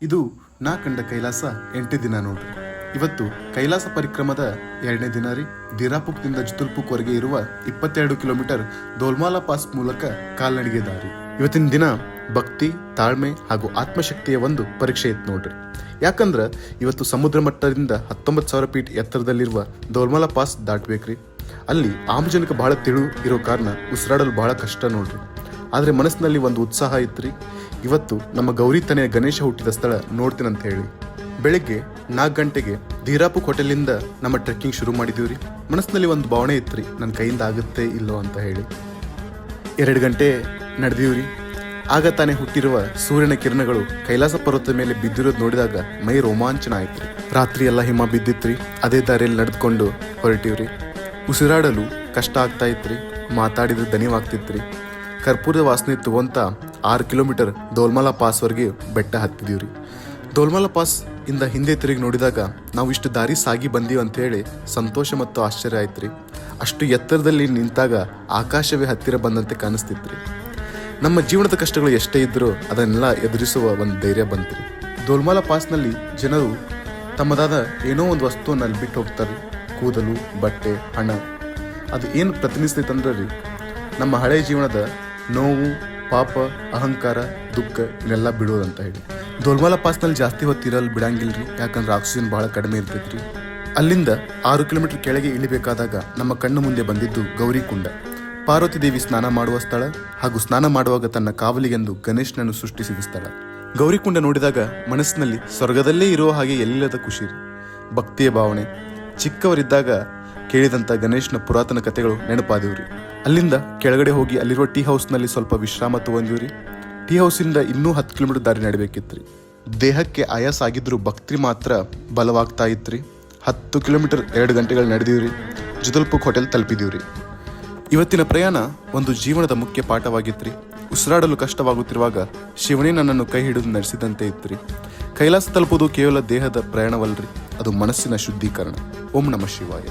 ಇದು ನಾ ಕಂಡ ಕೈಲಾಸ 8ನೇ ದಿನ ನೋಡ್ರಿ. ಇವತ್ತು ಕೈಲಾಸ ಪರಿಕ್ರಮದ 2ನೇ ದಿನ ರೀ. ದಿರಾಪುಕ್ದಿಂದ ಜುತುಲ್ಪುಕ್ವರೆಗೆ ಇರುವ 22 ಕಿಲೋಮೀಟರ್ ದೋಲ್ಮಾಲಾ ಪಾಸ್ ಮೂಲಕ ಕಾಲ್ನಡಿಗೆ ದಾರಿ. ಇವತ್ತಿನ ದಿನ ಭಕ್ತಿ, ತಾಳ್ಮೆ ಹಾಗೂ ಆತ್ಮಶಕ್ತಿಯ ಒಂದು ಪರೀಕ್ಷೆ ಇತ್ತು ನೋಡ್ರಿ. ಯಾಕಂದ್ರ ಇವತ್ತು ಸಮುದ್ರ ಮಟ್ಟದಿಂದ 19,000 ಫೀಟ್ ಎತ್ತರದಲ್ಲಿರುವ ದೋಲ್ಮಾಲಾ ಪಾಸ್ ದಾಟ್ಬೇಕ್ರಿ. ಅಲ್ಲಿ ಆಮ್ಲಜನಕ ಬಹಳ ತಿಳು ಇರೋ ಕಾರಣ ಉಸಿರಾಡಲು ಬಹಳ ಕಷ್ಟ ನೋಡ್ರಿ. ಆದರೆ ಮನಸ್ಸಿನಲ್ಲಿ ಒಂದು ಉತ್ಸಾಹ ಇತ್ರಿ. ಇವತ್ತು ನಮ್ಮ ಗೌರಿ ತನೆಯ ಗಣೇಶ ಹುಟ್ಟಿದ ಸ್ಥಳ ನೋಡ್ತೀನಂತ ಹೇಳಿ ಬೆಳಿಗ್ಗೆ 4 ಗಂಟೆಗೆ ಧೀರಾಪುಕ್ ಹೋಟೆಲಿಂದ ನಮ್ಮ ಟ್ರೆಕ್ಕಿಂಗ್ ಶುರು ಮಾಡಿದೀವಿ ರೀ. ಮನಸ್ಸಿನಲ್ಲಿ ಒಂದು ಭಾವನೆ ಇತ್ರಿ, ನನ್ನ ಕೈಯಿಂದ ಆಗುತ್ತೆ ಇಲ್ಲೋ ಅಂತ ಹೇಳಿ. 2 ಗಂಟೆ ನಡೆದೀವ್ರಿ. ಆಗ ತಾನೇ ಹುಟ್ಟಿರುವ ಸೂರ್ಯನ ಕಿರಣಗಳು ಕೈಲಾಸ ಪರ್ವತದ ಮೇಲೆ ಬಿದ್ದಿರೋದು ನೋಡಿದಾಗ ಮೈ ರೋಮಾಂಚನ ಆಯ್ತ್ರಿ. ರಾತ್ರಿ ಎಲ್ಲ ಹಿಮ ಬಿದ್ದಿತ್ರಿ. ಅದೇ ದಾರಿಯಲ್ಲಿ ನಡೆದುಕೊಂಡು ಹೊರಟಿವ್ರಿ. ಉಸಿರಾಡಲು ಕಷ್ಟ ಆಗ್ತಾ ಇತ್ರಿ. ಮಾತಾಡಿದ್ರೆ ದಣಿವಾಗ್ತಿತ್ರಿ. ಕರ್ಪೂರದ ವಾಸನೆ ತಗೊಂತ 6 ಕಿಲೋಮೀಟರ್ ದೋಲ್ಮಾಲಾ ಪಾಸ್ವರೆಗೆ ಬೆಟ್ಟ ಹತ್ತಿದೀವ್ರಿ. ದೋಲ್ಮಾಲಾ ಪಾಸ್ ಇಂದ ಹಿಂದೆ ತಿರುಗಿ ನೋಡಿದಾಗ ನಾವು ಇಷ್ಟು ದಾರಿ ಸಾಗಿ ಬಂದೀವಿ ಅಂತ ಹೇಳಿ ಸಂತೋಷ ಮತ್ತು ಆಶ್ಚರ್ಯ ಆಯ್ತ್ರಿ. ಅಷ್ಟು ಎತ್ತರದಲ್ಲಿ ನಿಂತಾಗ ಆಕಾಶವೇ ಹತ್ತಿರ ಬಂದಂತೆ ಕಾಣಿಸ್ತಿತ್ರಿ. ನಮ್ಮ ಜೀವನದ ಕಷ್ಟಗಳು ಎಷ್ಟೇ ಇದ್ರೂ ಅದನ್ನೆಲ್ಲ ಎದುರಿಸುವ ಒಂದು ಧೈರ್ಯ ಬಂತ್ರಿ. ದೋಲ್ಮಾಲಾ ಪಾಸ್ನಲ್ಲಿ ಜನರು ತಮ್ಮದಾದ ಏನೋ ಒಂದು ವಸ್ತುವನ್ನು ಅಲ್ಲಿ ಬಿಟ್ಟು ಹೋಗ್ತಾರೆ. ಕೂದಲು, ಬಟ್ಟೆ, ಹಣ. ಅದು ಏನು ಪ್ರತಿನಿಧಿಸ್ತೈತಂದ್ರೆ ರೀ, ನಮ್ಮ ಹಳೆಯ ಜೀವನದ ನೋವು, ಪಾಪ, ಅಹಂಕಾರ, ದುಃಖ ಇವನ್ನೆಲ್ಲ ಬಿಡೋದಂತ ಹೇಳಿ. ದೋಲ್ಮಾಲಾ ಪಾಸ್ನಲ್ಲಿ ಜಾಸ್ತಿ ಹೊತ್ತಿರಲು ಬಿಡಂಗಿಲ್ರಿ. ಯಾಕಂದ್ರೆ ಆಕ್ಸಿಜನ್ ಬಹಳ ಕಡಿಮೆ ಇರ್ತೈತ್ರಿ. ಅಲ್ಲಿಂದ 6 ಕಿಲೋಮೀಟರ್ ಕೆಳಗೆ ಇಳಿಬೇಕಾದಾಗ ನಮ್ಮ ಕಣ್ಣು ಮುಂದೆ ಬಂದಿದ್ದು ಗೌರಿ ಕುಂಡ. ಪಾರ್ವತಿ ದೇವಿ ಸ್ನಾನ ಮಾಡುವ ಸ್ಥಳ ಹಾಗೂ ಸ್ನಾನ ಮಾಡುವಾಗ ತನ್ನ ಕಾವಲಿಗೆಂದು ಗಣೇಶನನ್ನು ಸೃಷ್ಟಿಸಿದ ಸ್ಥಳ. ಗೌರಿ ಕುಂಡ ನೋಡಿದಾಗ ಮನಸ್ಸಿನಲ್ಲಿ ಸ್ವರ್ಗದಲ್ಲೇ ಇರುವ ಹಾಗೆ ಎಲ್ಲಿಲ್ಲದ ಖುಷಿ, ಭಕ್ತಿಯ ಭಾವನೆ. ಚಿಕ್ಕವರಿದ್ದಾಗ ಕೇಳಿದಂಥ ಗಣೇಶನ ಪುರಾತನ ಕಥೆಗಳು ನೆನಪಾದಿವ್ರಿ. ಅಲ್ಲಿಂದ ಕೆಳಗಡೆ ಹೋಗಿ ಅಲ್ಲಿರುವ ಟೀ ಹೌಸ್ನಲ್ಲಿ ಸ್ವಲ್ಪ ವಿಶ್ರಾಮ ತಗೊಂಡಿವ್ರಿ. ಟೀ ಹೌಸಿಂದ ಇನ್ನೂ 10 ಕಿಲೋಮೀಟರ್ ದಾರಿ ನಡಿಬೇಕಿತ್ರಿ. ದೇಹಕ್ಕೆ ಆಯಾಸ ಆಗಿದ್ರು ಭಕ್ತಿ ಮಾತ್ರ ಬಲವಾಗ್ತಾ ಇತ್ರಿ. 10 ಕಿಲೋಮೀಟರ್ 2 ಗಂಟೆಗಳು ನಡೆದೀವ್ರಿ. ಜುತಲ್ಪುಕ್ ಹೋಟೆಲ್ ತಲುಪಿದೀವ್ರಿ. ಇವತ್ತಿನ ಪ್ರಯಾಣ ಒಂದು ಜೀವನದ ಮುಖ್ಯ ಪಾಠವಾಗಿತ್ರಿ. ಉಸಿರಾಡಲು ಕಷ್ಟವಾಗುತ್ತಿರುವಾಗ ಶಿವನೇ ನನ್ನನ್ನು ಕೈ ಹಿಡಿದು ನಡೆಸಿದಂತೆ ಇತ್ರಿ. ಕೈಲಾಸ ತಲುಪುವುದು ಕೇವಲ ದೇಹದ ಪ್ರಯಾಣವಲ್ರಿ, ಅದು ಮನಸ್ಸಿನ ಶುದ್ಧೀಕರಣ. ಓಂ ನಮಃ ಶಿವಾಯ.